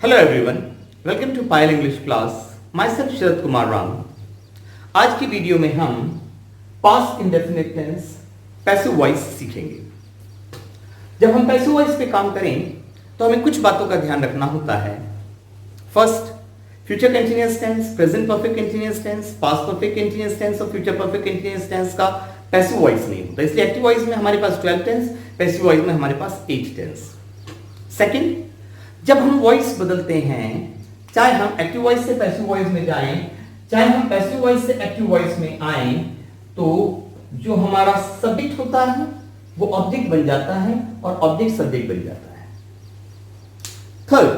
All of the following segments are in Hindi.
Hello everyone, welcome to Payal English class. Myself Sharad Kumar Ram. आज की वीडियो में हम past indefinite tense passive voice सीखेंगे। जब हम पैसिव वॉइस पे काम करें तो हमें कुछ बातों का ध्यान रखना होता है। First, future continuous tense, present perfect continuous tense, past perfect continuous tense और फ्यूचर परफेक्ट कंटीन्यूअस टेंस का पैसिव वॉइस नहीं होता। इसलिए एक्टिव वॉइस में हमारे पास 12 टेंस, पैसिव वॉइस में हमारे पास 8 टेंस। सेकंड, जब हम वॉइस बदलते हैं, चाहे हम एक्टिव वॉइस से पैसिव वॉइस में जाएं, चाहे हम पैसिव वॉइस से एक्टिव वॉइस में आए, तो जो हमारा सब्जेक्ट होता है वो ऑब्जेक्ट बन जाता है और ऑब्जेक्ट सब्जेक्ट बन जाता है। थर्ड,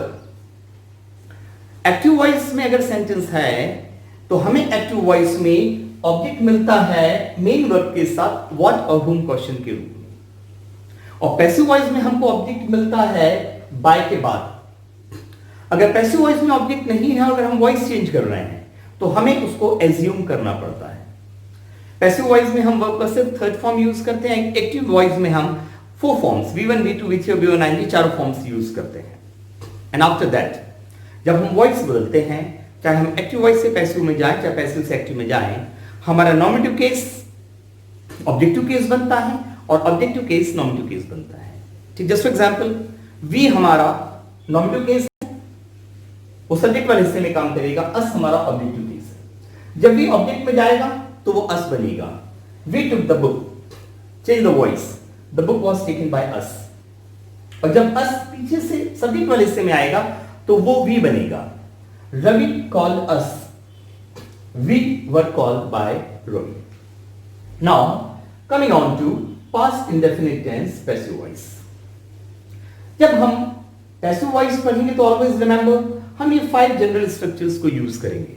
एक्टिव वॉइस में अगर सेंटेंस है तो हमें एक्टिव वॉइस में ऑब्जेक्ट मिलता है मेन वर्ब के साथ व्हाट और whom क्वेश्चन के रूप में, और पैसिव वॉइस में हमको ऑब्जेक्ट मिलता है बाय के बाद। अगर पैसिव वॉइस में ऑब्जेक्ट नहीं है, अगर हम वॉइस चेंज कर रहे हैं तो हमें उसको एज्यूम करना पड़ता है। पैसिव वॉइस में हम वर्ब का सिर्फ थर्ड फॉर्म यूज करते हैं। एक्टिव वॉइस में हम 4 forms V1, V2, V3 V1 9 चारों फॉर्म्स यूज करते हैं। एंड आफ्टर दैट जब हम वॉइस बदलते हैं, चाहे हम एक्टिव वॉइस से पैसिव में जाएं, चाहे पैसिव से एक्टिव में जाएं, हमारा नॉमिनेटिव केस ऑब्जेक्टिव केस बनता है और ऑब्जेक्टिव केस नॉमिनेटिव केस बनता है। ठीक, जस्ट फॉर एग्जांपल, वी हमारा नॉमिनेटिव केस वो सब्जेक्ट वाले हिस्से में काम करेगा, अस हमारा ऑब्जेक्टिव केस है। जब भी ऑब्जेक्ट में जाएगा तो वो अस बनेगा। We took the book, change the voice, the book was taken by us. और जब अस पीछे से सब्जेक्ट वाले हिस्से में आएगा तो वो वी बनेगा। Ravi called us, we were called by Ravi. Now coming on to past indefinite tense passive voice. जब हम पैसिव वॉइस पढ़ेंगे तो ऑलवेज रिमेंबर हम ये 5 जनरल स्ट्रक्चर्स को यूज करेंगे।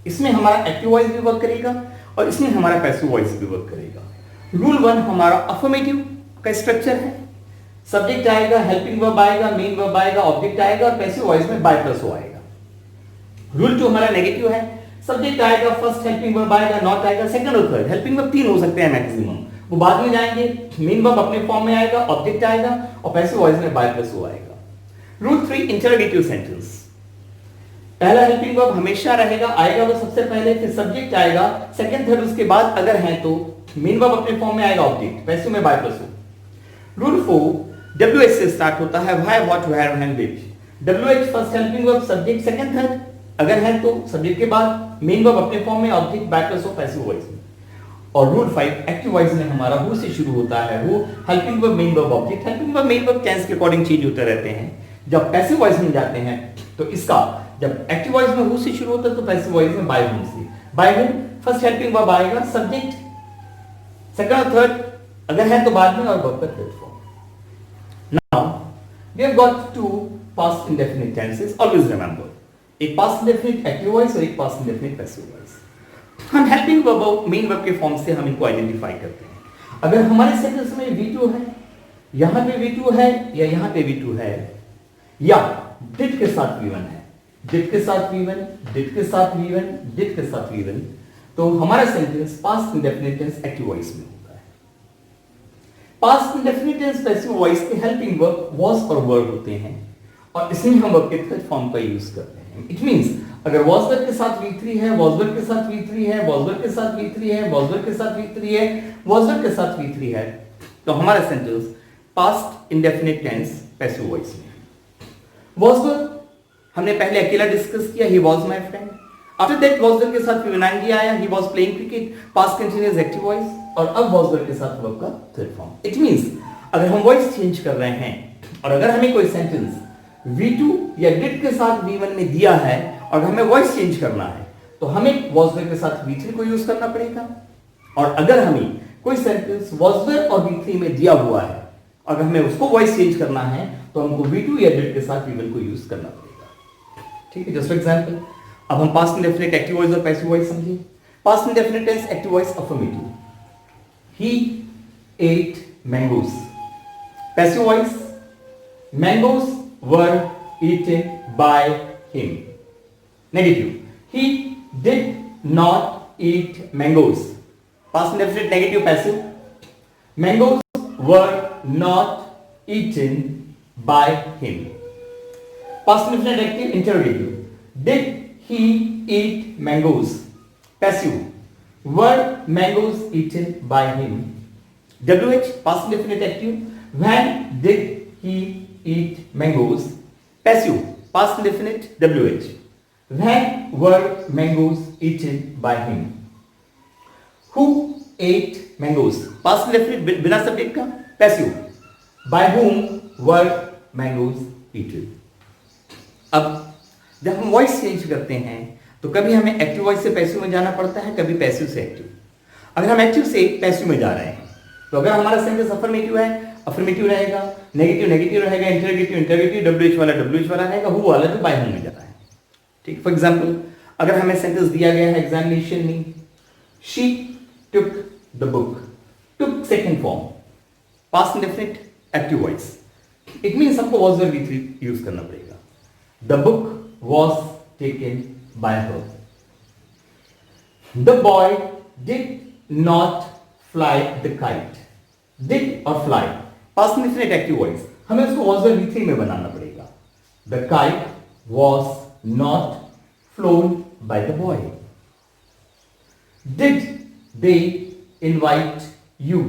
इसमें हमारा एक्टिव वॉइस भी वर्क करेगा और इसमें हमारा पैसिव वॉइस भी वर्क करेगा। रूल 1 हमारा अफर्मेटिव का स्ट्रक्चर है। सब्जेक्ट आएगा, हेल्पिंग वर्ब आएगा, मेन वर्ब आएगा, ऑब्जेक्ट आएगा और पैसिव वॉइस में बाय प्लस ओ आएगा। रूल 2 हमारा नेगेटिव है। सब्जेक्ट आएगा, फर्स्ट हेल्पिंग वर्ब आएगा, नॉट आएगा, सेकंड और थर्ड हेल्पिंग वर्ब 3 हो सकते हैं मैक्सिमम, वो बाद में जाएंगे। मेन वर्ब अपने फॉर्म में आएगा, ऑब्जेक्ट आएगा और पैसिव वॉइस में बाय प्लस ओ आएगा। Rule 3 interrogative sentence. पहला हेल्पिंग वर्ब हमेशा रहेगा, आएगा वो सबसे पहले, फिर सब्जेक्ट आएगा, सेकंड थर्ड उसके बाद अगर है तो मेन वर्ब अपने फॉर्म में आएगा, ऑब्जेक्ट, पैसिव में by plus O. Rule 4 WH से स्टार्ट होता है, why, what, where and which. WH first helping verb, subject second third, अगर है तो सब्जेक्ट के बाद मेन वर्ब अपने फॉर्म में, object by plus O passive voice में। और रूल 5 एक्टिव वॉइस में हमारा हु से शुरू होता है, who helping verb main verb object, helping verb main verb tense के अकॉर्डिंग चेंज होते रहते हैं। जब पैसिव वॉइस में जाते हैं तो इसका जब एक्टिव वॉइस में हु से शुरू होता है तो पैसिव वॉइस में बाय हुम से। By whom first helping verb आएगा, सब्जेक्ट सेकंड और थर्ड अगर है तो बाद में, और वर्ब का third form. Now we have got 2 past indefinite tenses. Always remember, एक पास्ट इंडेफिनिट एक्टिव वॉइस और एक पास्ट इंडेफिनिट पैसिव वॉइस। हम हेल्पिंग वर्ब और मेन वर्ब के फॉर्म से हम इनको आइडेंटिफाई करते हैं। अगर हमारे सेंटेंस में V2 है, यहां पे V2 है या यहां पे V2 है, या डिड के साथ V1 है, डिड के साथ V1, डिड के साथ V1, डिड के साथ V1, तो हमारा sentence past indefinite tense active voice में होता है। Past indefinite tense passive voice के हेल्पिंग वर्ब वाज और वर होते हैं और इसमें हम वर्ब के थर्ड फॉर्म का यूज करते हैं। इट मींस अगर वाज वर्ब के साथ V3 है, वाज वर्ब के साथ V3 है, वाज वर्ब के साथ V3 है, वाज वर्ब के साथ V3 है, वाज वर्ब के साथ V3 है, तो हमारा sentence past indefinite tense passive voice में। वाज वर्ब हमने पहले अकेला डिस्कस किया, he was my friend. After that was verb के साथ V9 आया, he was playing cricket, past continuous active voice, और अब वाज वर्ब के साथ वर्ब का थर्ड फॉर्म। इट मींस अगर हम वॉइस चेंज कर रहे हैं और अगर हमें कोई सेंटेंस V2 या डिड के साथ V1 में दिया है और हमें वॉइस चेंज करना है तो हमें वाज वर्ब के साथ V3 को यूज करना पड़ेगा, और अगर हमें कोई सेंटेंस वाज वर्ब और V3 में दिया हुआ है अगर हमें उसको वॉइस चेंज करना है तो हमको V2 या डिड के साथ V1 को यूज करना पड़ेगा। ठीक है, जस्ट फॉर एग्जांपल, अब हम पास्ट इंडेफिनिट एक्टिव वॉइस और पैसिव वॉइस समझिए। Past indefinite tense active voice affirmative, he ate mangoes. Passive voice, mangoes were eaten by him. Negative, he did not eat mangoes. Past indefinite negative passive, mangoes were not eaten by him. Past indefinite active interrogative. Did he eat mangoes? Passive. Were mangoes eaten by him? WH, past indefinite active. When did he eat mangoes? Passive, past indefinite WH. When were mangoes eaten by him? Who ate mangoes? Past indefinite बिना सब्जेक्ट का passive. By whom were mangoes eaten? अब जब हम वॉइस चेंज करते हैं तो कभी हमें एक्टिव वॉइस से पैसिव में जाना पड़ता है, कभी पैसिव से एक्टिव। अगर हम एक्टिव से पैसिव में जा रहे हैं तो अगर हमारा सेंटेंस अफर्मेटिव है, अफर्मेटिव रहेगा, नेगेटिव नेगेटिव रहेगा, इंटरोगेटिव इंटरोगेटिव, डब्ल्यूएच वाला डब्ल्यूएच वाला रहेगा, हु वाला जो बाय हूम में जाता है। ठीक, फॉर एग्जाम्पल अगर हमें सेंटेंस दिया गया है एग्जामिनेशन में, she took the book, took second form, past indefinite active voice, it means हमको वॉज वर्ब V3 यूज करना पड़ेगा। The book was taken by her. The boy did not fly the kite. Did और fly past indefinite active voice, हमें उसको वॉज वर्ब V3 में बनाना पड़ेगा। The kite was not flown by the boy. Did they invite you.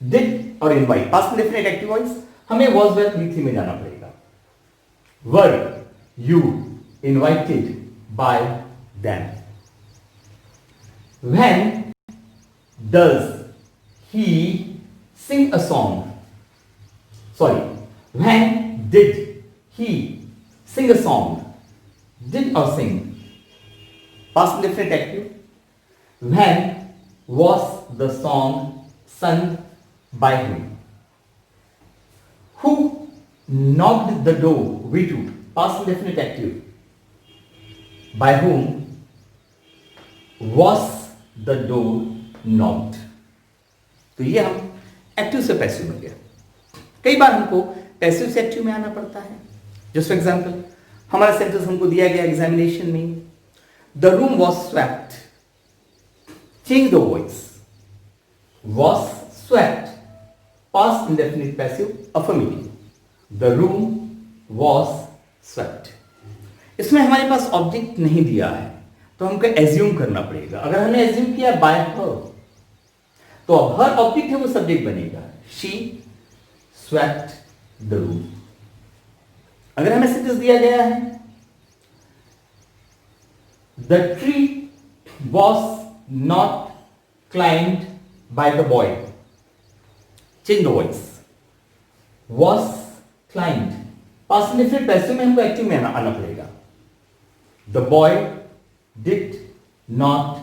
Did और invite past indefinite active voice, हमें वॉज वर्ब V3 में जाना पड़ेगा। Were you invited by them? When does he sing a song? Sorry, when did he sing a song? Did or sing? Past indefinite active. When was the song sung by him? Who knocked the door? V2, past indefinite active. By whom was the door knocked? तो ये हम एक्टिव से पैसिव में गए। कई बार हमको पैसिव से एक्टिव में आना पड़ता है। जस्ट फॉर एग्जाम्पल हमारा सेंटेंस हमको दिया गया एग्जामिनेशन में, the room was swept, change the voice, was swept, past indefinite passive affirmative, the room was swept. इसमें हमारे पास ऑब्जेक्ट नहीं दिया है तो हमको एज्यूम करना पड़ेगा। अगर हमने एज्यूम किया बाय हर तो अब हर ऑब्जेक्ट है वो सब्जेक्ट बनेगा, शी स्वेप्ट द रूम। अगर हमें सेंटेंस दिया गया है the tree was not climbed bye the boy, change the voice, was climbed, past indefinite passive में हमको एक्टिव में आना पड़ेगा। The boy did not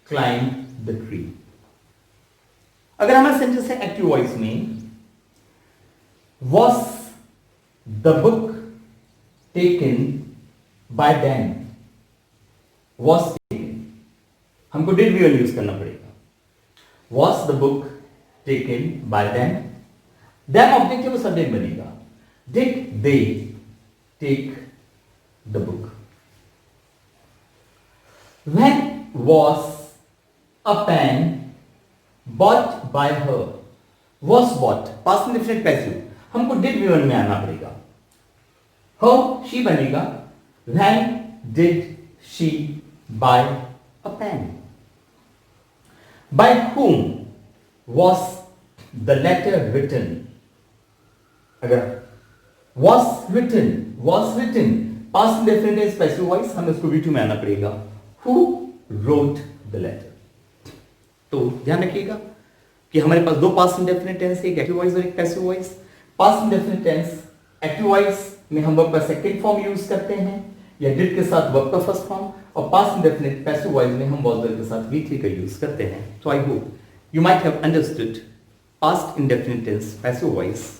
climb the tree. अगर हमारा सेंटेंस है एक्टिव वॉइस में, was the book taken by them, was taken, हमको डिड भी यूज करना पड़ेगा। Was the book taken by them, them object है वो सब्जेक्ट बनेगा। Did they take the book? When was a pen bought by her? Was bought, past indefinite passive, हमको did V1 में आना पड़ेगा। Her, she बनेगा। When did she buy a pen? By whom was the letter written? अगर was written, past indefinite is passive voice, हमें उसको V2 में आना पड़ेगा। Who wrote the letter? तो ध्यान रखिएगा कि हमारे पास दो पास्ट इंडेफिनिट टेंस है, एक एक्टिव वॉइस और एक passive voice. Past indefinite tense active voice में हम वर्ब का सेकंड फॉर्म यूज करते हैं या डिड के साथ वर्ब का फर्स्ट फॉर्म, और पास्ट इंडेफिनिट पैसिव वॉइस में हम वॉज वर्ब के साथ V3 का यूज करते हैं। तो I hope you might have understood past indefinite tense passive voice.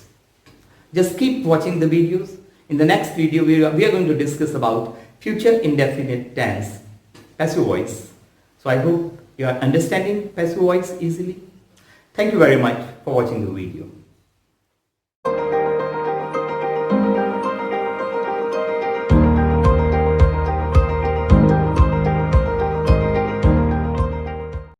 Just keep watching the videos. In the next video, we are going to discuss about future indefinite tense, passive voice. So I hope you are understanding passive voice easily. Thank you very much for watching the video.